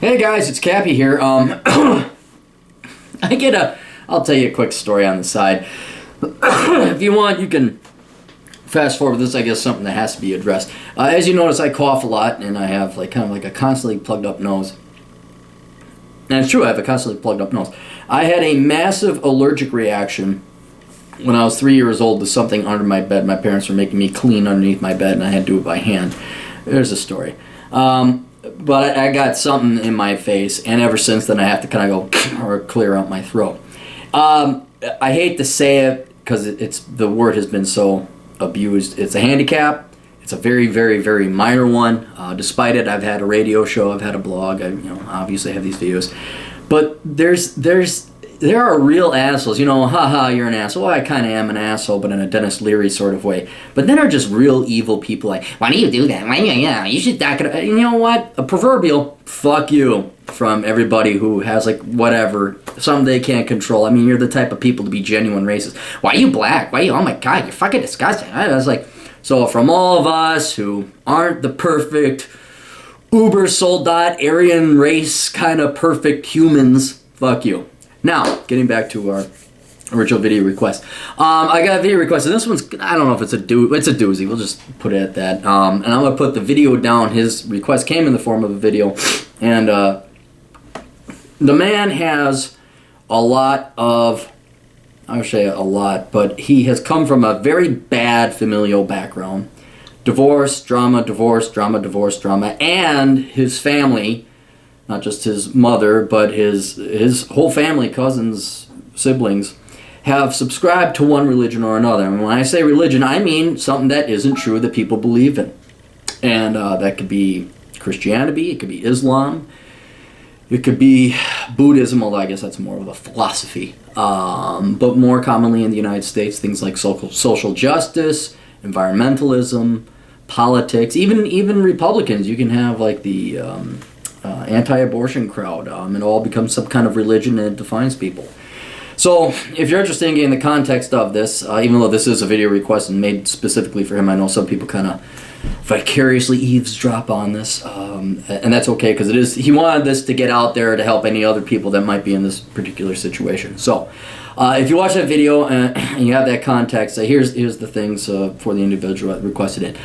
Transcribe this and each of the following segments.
Hey guys, it's Cappy here. I'll tell you a quick story on the side. If you want, you can fast forward this. I guess something that has to be addressed. As you notice, I cough a lot, and I have kind of a constantly plugged up nose. And it's true, I have a constantly plugged up nose. I had a massive allergic reaction when I was 3 years old to something under my bed. My parents were making me clean underneath my bed, and I had to do it by hand. There's a story. But I got something in my face, and ever since then I have to kind of go or clear out my throat. I hate to say it because the word has been so abused. It's a handicap. It's a very, very, very minor one. Despite it, I've had a radio show, I've had a blog. I obviously have these videos, but there are real assholes. Haha, you're an asshole. Well, I kind of am an asshole, but in a Dennis Leary sort of way. But then are just real evil people like, why do you do that? You should knock it. You know what? A proverbial fuck you from everybody who has whatever, something they can't control. I mean, you're the type of people to be genuine racist. Why are you black? Oh my God, you're fucking disgusting. I was like, so from all of us who aren't the perfect uber soldat Aryan race kind of perfect humans, fuck you. Now, getting back to our original video request. I got a video request, and this one's, I don't know if it's a doozy. We'll just put it at that. And I'm going to put the video down. His request came in the form of a video. And the man has a lot of, I would say a lot, but he has come from a very bad familial background. Divorce, drama, and his family, not just his mother, but his whole family, cousins, siblings, have subscribed to one religion or another. And when I say religion, I mean something that isn't true that people believe in. And that could be Christianity, it could be Islam, it could be Buddhism, although I guess that's more of a philosophy. But more commonly in the United States, things like social justice, environmentalism, politics, even Republicans. You can have the anti-abortion crowd. It all becomes some kind of religion, and it defines people. So if you're interested in getting the context of this, even though this is a video request and made specifically for him, I know some people kind of vicariously eavesdrop on this, and that's okay because he wanted this to get out there to help any other people that might be in this particular situation. So if you watch that video and you have that context, here's the things for the individual that requested it.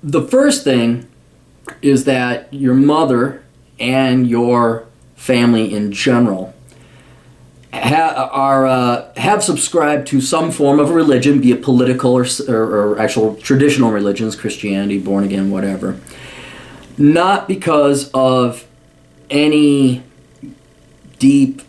The first thing is that your mother and your family in general have subscribed to some form of religion, be it political or actual traditional religions, Christianity, born again, whatever. Not because of any deep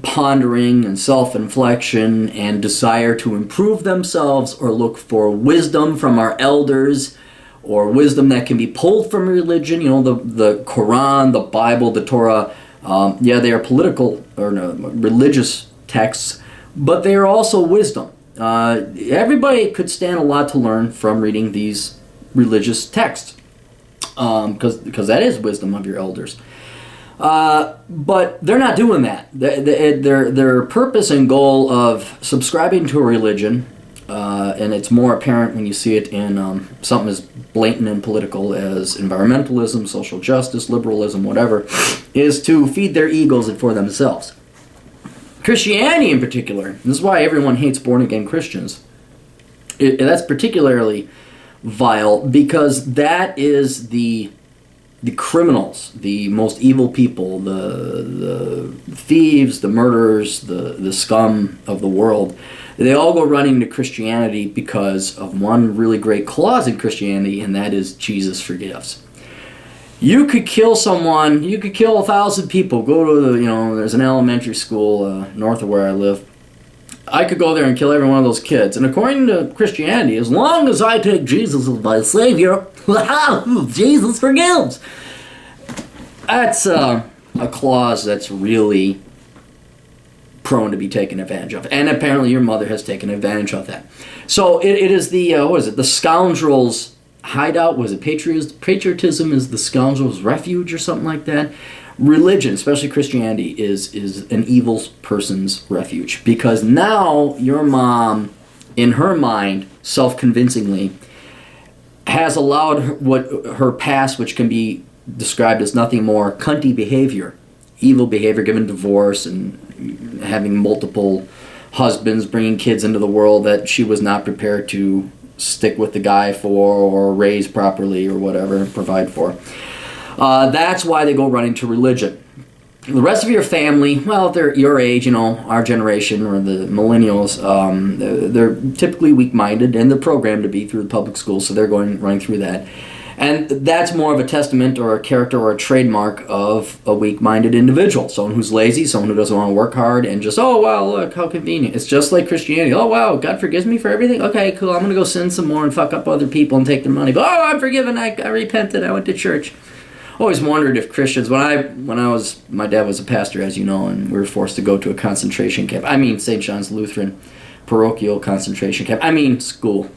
pondering and self-inflection and desire to improve themselves or look for wisdom from our elders, or wisdom that can be pulled from religion. The Quran, the Bible, the Torah, they are political or religious texts, but they are also wisdom. Everybody could stand a lot to learn from reading these religious texts, because that is wisdom of your elders. But they're not doing that. Their purpose and goal of subscribing to a religion, and it's more apparent when you see it in something as blatant and political as environmentalism, social justice, liberalism, whatever, is to feed their egos and for themselves. Christianity in particular, this is why everyone hates born-again Christians. That's particularly vile because that is the criminals, the most evil people, the thieves, the murderers, the scum of the world. They all go running to Christianity because of one really great clause in Christianity, and that is Jesus forgives. You could kill someone, you could kill 1,000 people. Go to there's an elementary school north of where I live. I could go there and kill every one of those kids. And according to Christianity, as long as I take Jesus as my Savior, Jesus forgives. That's a clause that's really prone to be taken advantage of. And apparently your mother has taken advantage of that. So it is the scoundrel's hideout. Was it patriotism is the scoundrel's refuge or something like that? Religion, especially Christianity, is an evil person's refuge. Because now your mom, in her mind, self-convincingly, has allowed her past, which can be described as nothing more cunty behavior, evil behavior, given divorce and having multiple husbands, bringing kids into the world that she was not prepared to stick with the guy for or raise properly or whatever, provide for. That's why they go running to religion. The rest of your family, well, if they're your age, our generation or the millennials, they're typically weak-minded and they're programmed to be through the public school, so they're running through that. And that's more of a testament or a character or a trademark of a weak-minded individual. Someone who's lazy, someone who doesn't want to work hard, and just, oh, wow, look, how convenient. It's just like Christianity. Oh, wow, God forgives me for everything? Okay, cool, I'm going to go sin some more and fuck up other people and take their money. But, oh, I'm forgiven, I repented, I went to church. Always wondered if Christians, my dad was a pastor, as you know, and we were forced to go to a concentration camp. I mean, St. John's Lutheran parochial concentration camp. I mean, school.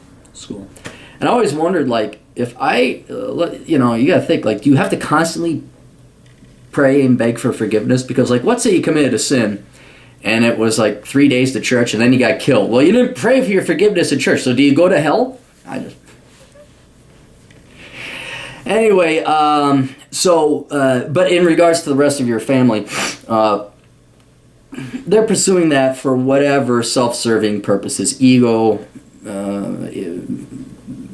And I always wondered, like, if you got to think, like, do you have to constantly pray and beg for forgiveness? Because, like, let's say you committed a sin, and it was, like, 3 days to church, and then you got killed. Well, you didn't pray for your forgiveness in church, so do you go to hell? Anyway, but in regards to the rest of your family, they're pursuing that for whatever self-serving purposes, ego,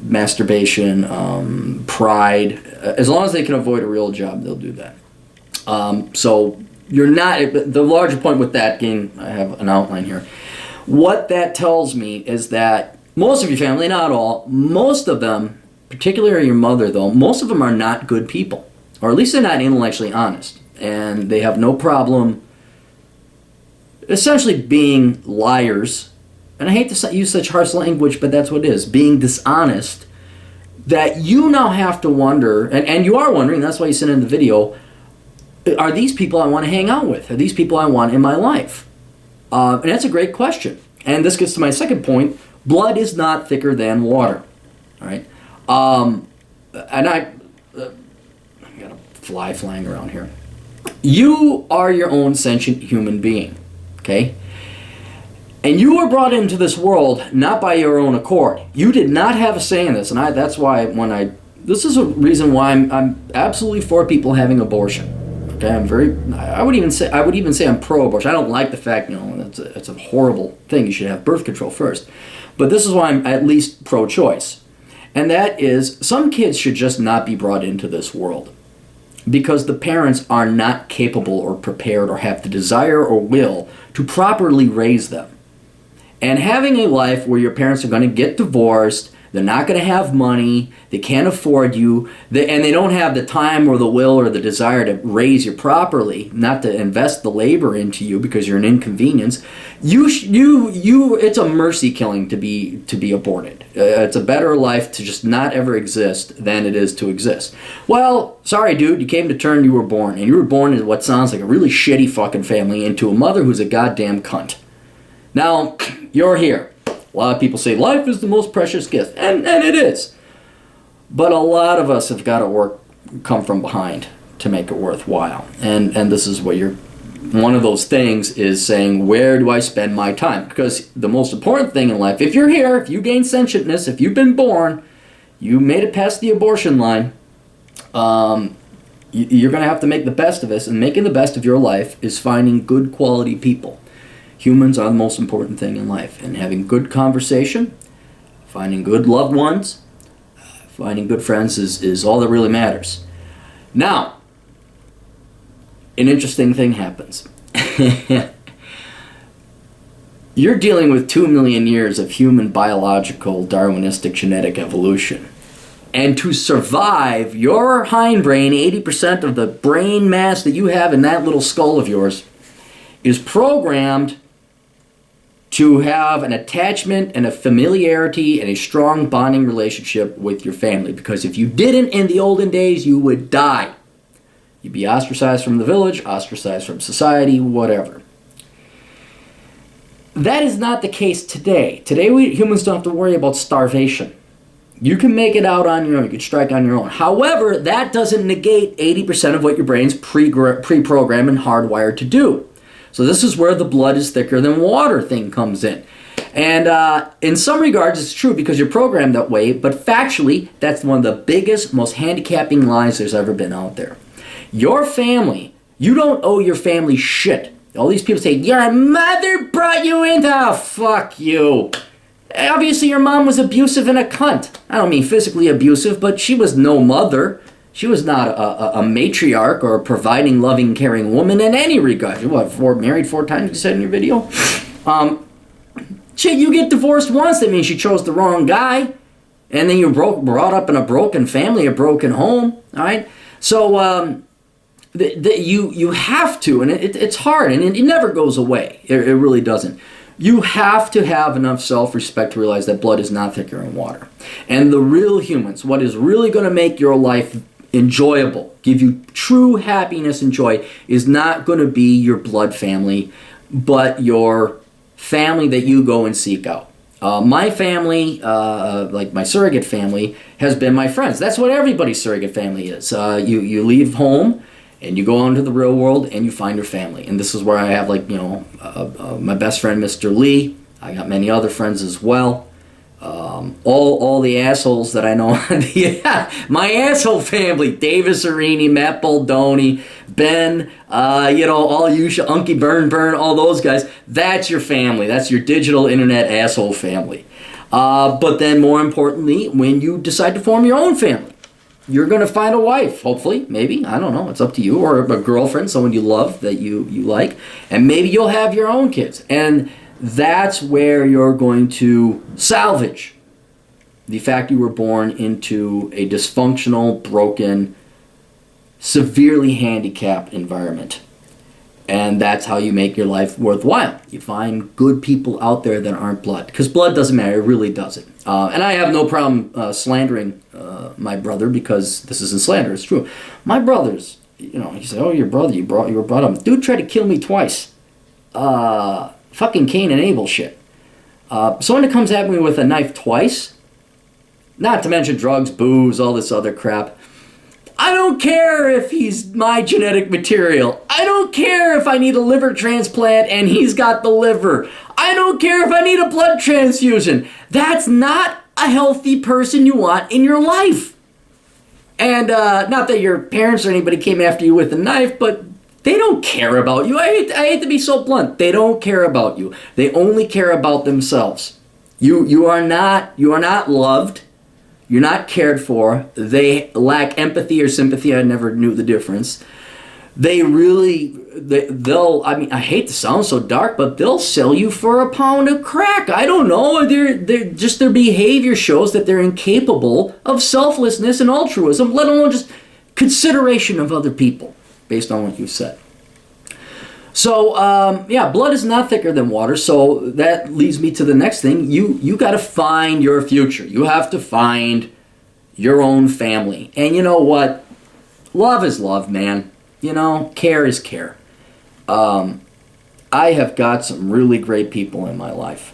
masturbation, pride. As long as they can avoid a real job, they'll do that. So you're not, the larger point with that, again, I have an outline here. What that tells me is that most of your family, not all, most of them, particularly your mother though, most of them are not good people. Or at least they're not intellectually honest. And they have no problem essentially being liars. And I hate to use such harsh language, but that's what it is. Being dishonest. That you now have to wonder, and you are wondering, that's why you sent in the video, are these people I want to hang out with? Are these people I want in my life? And that's a great question. And this gets to my second point. Blood is not thicker than water. All right? And I got a fly flying around here. You are your own sentient human being, okay? And you were brought into this world not by your own accord. You did not have a say in this, and that's why this is a reason why I'm absolutely for people having abortion. Okay, I would even say I'm pro-abortion. I don't like the fact, it's a horrible thing. You should have birth control first. But this is why I'm at least pro-choice. And that is, some kids should just not be brought into this world because the parents are not capable or prepared or have the desire or will to properly raise them. And having a life where your parents are going to get divorced, they're not going to have money, they can't afford you, and they don't have the time or the will or the desire to raise you properly, not to invest the labor into you because you're an inconvenience, it's a mercy killing to be aborted. It's a better life to just not ever exist than it is to exist. Well, sorry dude, you came to term, you were born, and you were born in what sounds like a really shitty fucking family into a mother who's a goddamn cunt. Now, you're here. A lot of people say life is the most precious gift, and it is. But a lot of us have got to come from behind to make it worthwhile. And this is what one of those things is saying, where do I spend my time? Because the most important thing in life, if you're here, if you gain sentientness, if you've been born, you made it past the abortion line, you're going to have to make the best of this, and making the best of your life is finding good quality people. Humans are the most important thing in life, and having good conversation, finding good loved ones, finding good friends is all that really matters. Now, an interesting thing happens. You're dealing with 2 million years of human biological Darwinistic genetic evolution. And to survive, your hindbrain, 80% of the brain mass that you have in that little skull of yours, is programmed to have an attachment and a familiarity and a strong bonding relationship with your family. Because if you didn't in the olden days, you would die. You'd be ostracized from the village, ostracized from society, whatever. That is not the case today. Today, humans don't have to worry about starvation. You can make it out on your own. You can strike on your own. However, that doesn't negate 80% of what your brain's pre-programmed and hardwired to do. So this is where the blood is thicker than water thing comes in. And in some regards, it's true because you're programmed that way, but factually, that's one of the biggest, most handicapping lies there's ever been out there. Your family, you don't owe your family shit. All these people say, your mother brought you into, oh, fuck you. Obviously, your mom was abusive and a cunt. I don't mean physically abusive, but she was no mother. She was not a matriarch or a providing, loving, caring woman in any regard. What, married 4 times, you said in your video? Shit, you get divorced once, that means you chose the wrong guy. And then you brought up in a broken family, a broken home. All right? So, you have to, and it's hard, and it never goes away. It really doesn't. You have to have enough self-respect to realize that blood is not thicker than water. And the real humans, what is really going to make your life enjoyable, give you true happiness and joy, is not going to be your blood family, but your family that you go and seek out. My family, like my surrogate family, has been my friends. That's what everybody's surrogate family is. You leave home, and you go out into the real world, and you find your family. And this is where I have, like, my best friend, Mr. Lee. I got many other friends as well. All the assholes that I know. My asshole family. Davis Arini, Matt Baldoni, Ben, all you, Unky Burn, all those guys. That's your family. That's your digital internet asshole family. But then more importantly, when you decide to form your own family, you're going to find a wife, hopefully, maybe, I don't know, it's up to you, or a girlfriend, someone you love that you like, and maybe you'll have your own kids. And that's where you're going to salvage the fact you were born into a dysfunctional, broken, severely handicapped environment. And that's how you make your life worthwhile. You find good people out there that aren't blood. Because blood doesn't matter, it really doesn't. And I have no problem slandering my brother, because this isn't slander, it's true. My brothers, he said, oh, your brother, you were brought up. Dude tried to kill me twice. Fucking Cain and Abel shit. Someone that comes at me with a knife twice, not to mention drugs, booze, all this other crap. I don't care if he's my genetic material. I don't care if I need a liver transplant and he's got the liver. I don't care if I need a blood transfusion. That's not a healthy person you want in your life. And not that your parents or anybody came after you with a knife, but they don't care about you. I hate to be so blunt. They don't care about you. They only care about themselves. You are not loved. You're not cared for. They lack empathy or sympathy. I never knew the difference. They'll, I hate to sound so dark, but they'll sell you for a pound of crack. I don't know. Their behavior shows that they're incapable of selflessness and altruism, let alone just consideration of other people, based on what you said. So, blood is not thicker than water, so that leads me to the next thing. You got to find your future. You have to find your own family. And you know what? Love is love, man. Care is care. I have got some really great people in my life.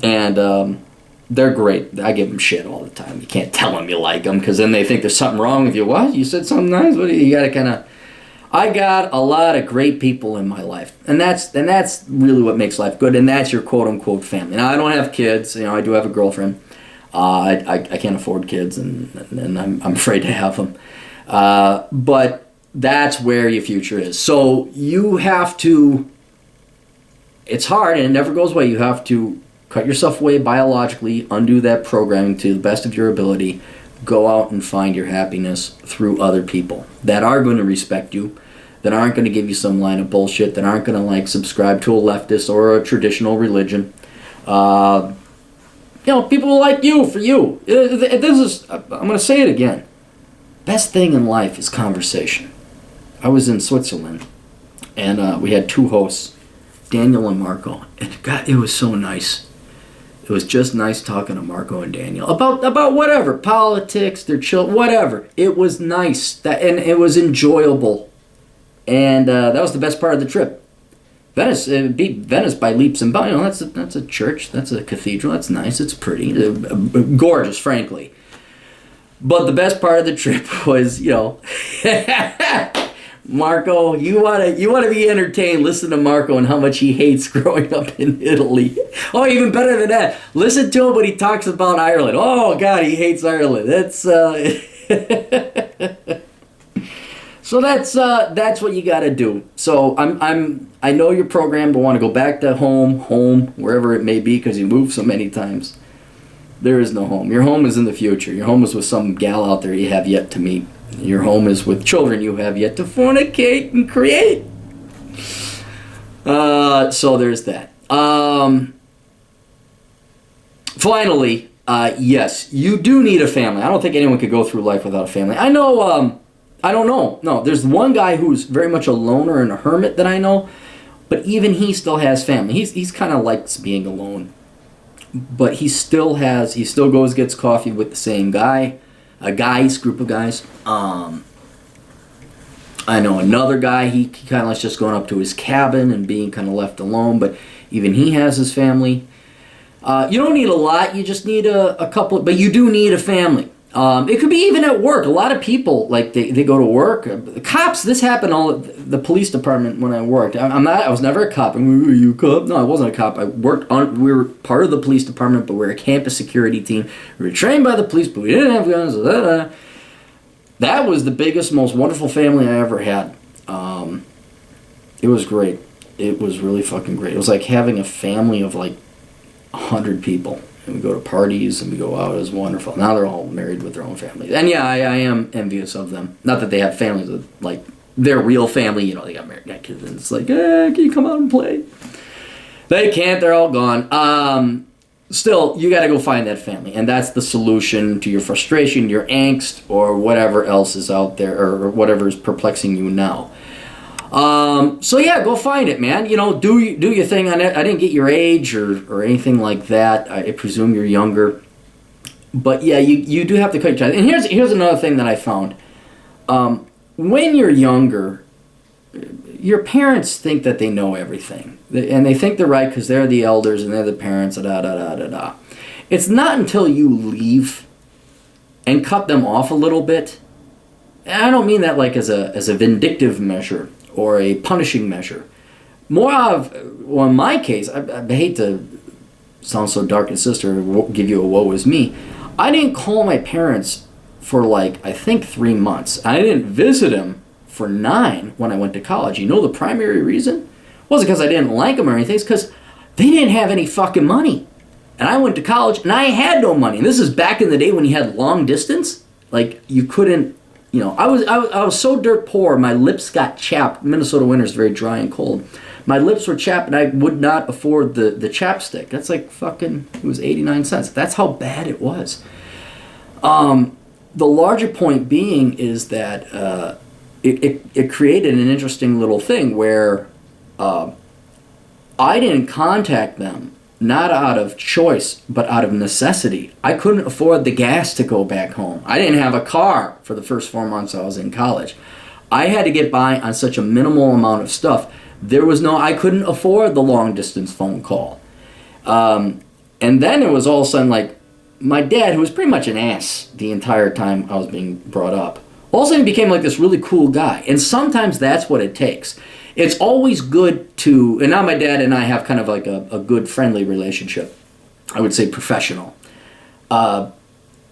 And they're great. I give them shit all the time. You can't tell them you like them, because then they think there's something wrong with you. What? You said something nice? What? You got to kind of... I got a lot of great people in my life, and that's really what makes life good, and that's your quote-unquote family. Now, I don't have kids. I do have a girlfriend. I can't afford kids, and I'm afraid to have them. But that's where your future is. So you have to, it's hard, and it never goes away. You have to cut yourself away biologically, undo that programming to the best of your ability, go out and find your happiness through other people that are going to respect you, that aren't going to give you some line of bullshit, that aren't going to subscribe to a leftist or a traditional religion. People like you for you. I'm going to say it again. Best thing in life is conversation. I was in Switzerland, and we had 2 hosts, Daniel and Marco, and God, it was so nice. It was just nice talking to Marco and Daniel about whatever, politics, their children, whatever. It was nice, and it was enjoyable, and that was the best part of the trip. Venice, it beat Venice by leaps and bounds. That's a church, that's a cathedral, that's nice, it's pretty, gorgeous, frankly. But the best part of the trip was, Marco, you wanna be entertained, listen to Marco and how much he hates growing up in Italy. Oh, even better than that, listen to him when he talks about Ireland. Oh God, he hates Ireland. That's so that's what you got to do. So I know you're programmed to want to go back to home, wherever it may be, because you moved so many times. There is no home. Your home is in the future. Your home is with some gal out there you have yet to meet. Your home is with children you have yet to fornicate and create. So there's that. Finally, yes, you do need a family. I don't think anyone could go through life without a family. I know, I don't know. No, there's one guy who's very much a loner and a hermit that I know, but even he still has family. He's kind of likes being alone. But he still goes, gets coffee with the same guy. Group of guys. I know another guy, he kind of likes just going up to his cabin and being kind of left alone, but even he has his family. You don't need a lot, you just need a couple, but you do need a family. It could be even at work. A lot of people, like, they go to work. Cops, this happened all at the police department when I worked. I was never a cop. Were you a cop? No, I wasn't a cop. We were part of the police department, but we were a campus security team. We were trained by the police, but we didn't have guns. That was the biggest, most wonderful family I ever had. It was great. It was really fucking great. It was like having a family of like 100 people. And we go to parties and we go out. It was wonderful. Now they're all married with their own families. And yeah, I am envious of them. Not that they have families with, like, their real family. You know, they got married, got kids, and it's like, can you come out and play? They can't. They're all gone. Still, you got to go find that family. And that's the solution to your frustration, your angst, or whatever else is out there, or whatever is perplexing you now. So yeah, go find it, man. You know, do your thing on it. I didn't get your age or anything like that. I presume you're younger. But yeah, you do have to cut your ties. And here's another thing that I found. When you're younger, your parents think that they know everything. And they think they're right because they're the elders and they're the parents, da-da-da-da-da. It's not until you leave and cut them off a little bit. And I don't mean that like as a vindictive measure or a punishing measure. More of, well, in my case, I hate to sound so dark and sinister, give you a woe is me. I didn't call my parents for like, I think 3 months. I didn't visit them for 9 when I went to college. You know the primary reason? Wasn't because I didn't like them or anything. It's because they didn't have any fucking money. And I went to college and I had no money. And this is back in the day when you had long distance. Like, you couldn't, you know, I was so dirt poor, my lips got chapped. Minnesota winter is very dry and cold. My lips were chapped and I would not afford the chapstick. That's like fucking, it was 89 cents. That's how bad it was. The larger point being is that it created an interesting little thing where I didn't contact them, not out of choice, but out of necessity. I couldn't afford the gas to go back home. I didn't have a car for the first 4 months I was in college. I had to get by on such a minimal amount of stuff. I couldn't afford the long distance phone call. And then it was all of a sudden like, my dad, who was pretty much an ass the entire time I was being brought up, all of a sudden became like this really cool guy. And sometimes that's what it takes. It's always good to, and now my dad and I have kind of like a good friendly relationship. I would say professional.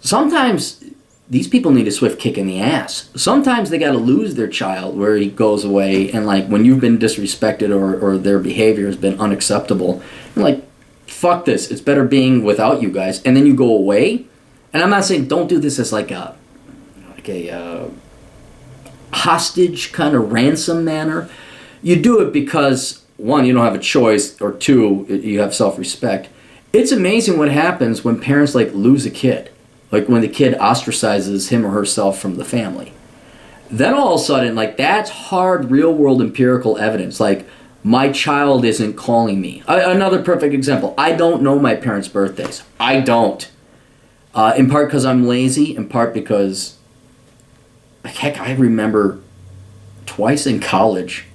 Sometimes these people need a swift kick in the ass. Sometimes they got to lose their child where he goes away, and like when you've been disrespected or their behavior has been unacceptable, you're like, fuck this, it's better being without you guys. And then you go away. And I'm not saying don't do this as like a hostage kind of ransom manner. You do it because, 1, you don't have a choice, or 2, you have self-respect. It's amazing what happens when parents like lose a kid. Like when the kid ostracizes him or herself from the family. Then all of a sudden, like, that's hard, real-world empirical evidence. Like, my child isn't calling me. Another perfect example. I don't know my parents' birthdays. I don't. In part because I'm lazy, in part because, heck, I remember twice in college.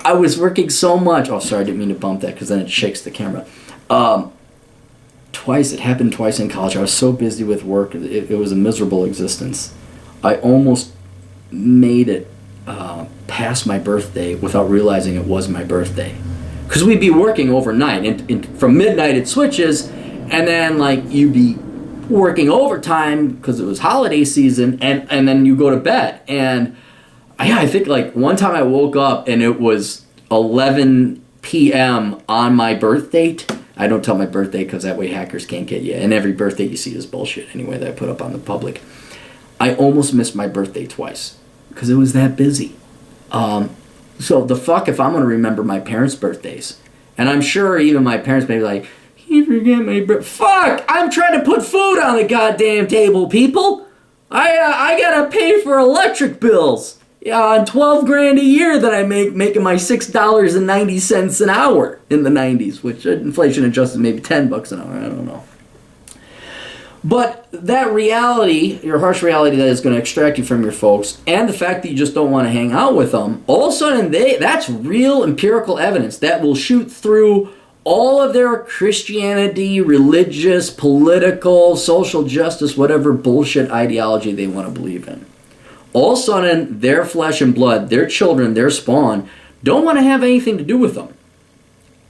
I was working so much. Oh, sorry, I didn't mean to bump that because then it shakes the camera. It happened twice in college. I was so busy with work. It was a miserable existence. I almost made it past my birthday without realizing it was my birthday. Because we'd be working overnight, and from midnight it switches, and then like you'd be working overtime because it was holiday season, and then you go to bed. And I think like one time I woke up and it was 11 p.m. on my birth date. I don't tell my birthday because that way hackers can't get you. And every birthday you see is bullshit anyway that I put up on the public. I almost missed my birthday twice because it was that busy. So the fuck if I'm going to remember my parents' birthdays. And I'm sure even my parents may be like, you forget my birthday. Fuck! I'm trying to put food on the goddamn table, people! I gotta pay for electric bills. On $12,000 a year that I making my $6.90 an hour in the 90s, which inflation adjusted maybe $10 an hour, I don't know. But that reality, your harsh reality that is going to extract you from your folks, and the fact that you just don't want to hang out with them, all of a sudden that's real empirical evidence that will shoot through all of their Christianity, religious, political, social justice, whatever bullshit ideology they want to believe in. All of a sudden, their flesh and blood, their children, their spawn, don't want to have anything to do with them.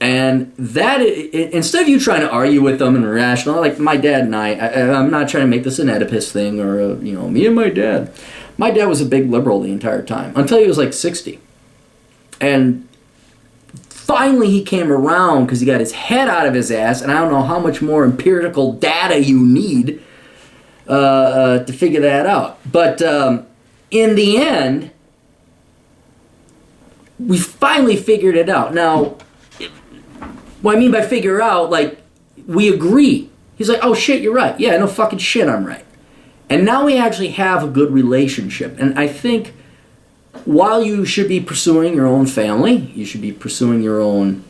And that, instead of you trying to argue with them and rational, like my dad and I'm not trying to make this an Oedipus thing or, me and my dad. My dad was a big liberal the entire time, until he was like 60. And finally he came around because he got his head out of his ass, and I don't know how much more empirical data you need to figure that out. But in the end, we finally figured it out. Now, what I mean by figure out, like, we agree. He's like, oh shit, you're right. Yeah, no fucking shit, I'm right. And now we actually have a good relationship. And I think while you should be pursuing your own family, you should be pursuing your own,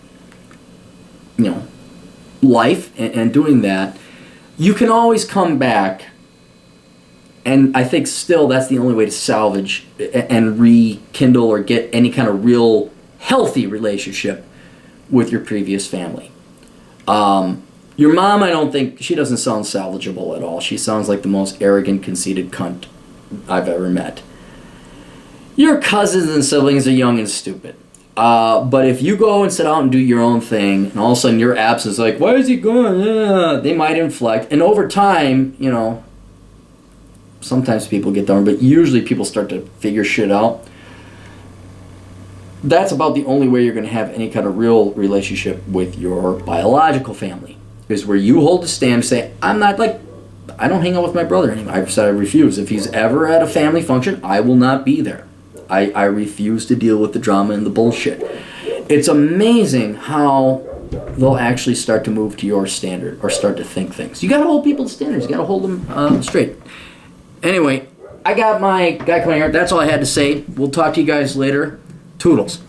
life and doing that, you can always come back. And I think still that's the only way to salvage and rekindle or get any kind of real healthy relationship with your previous family. Your mom, I don't think, she doesn't sound salvageable at all. She sounds like the most arrogant, conceited cunt I've ever met. Your cousins and siblings are young and stupid. But if you go and sit out and do your own thing, and all of a sudden your absence is like, why is he going? They might inflect. And over time, sometimes people get dumb, but usually people start to figure shit out. That's about the only way you're going to have any kind of real relationship with your biological family, is where you hold a stand and say, I don't hang out with my brother anymore. I've said I refuse. If he's ever at a family function, I will not be there. I refuse to deal with the drama and the bullshit. It's amazing how they'll actually start to move to your standard or start to think things. You got to hold people to standards. You got to hold them straight. Anyway, I got my guy coming here. That's all I had to say. We'll talk to you guys later. Toodles.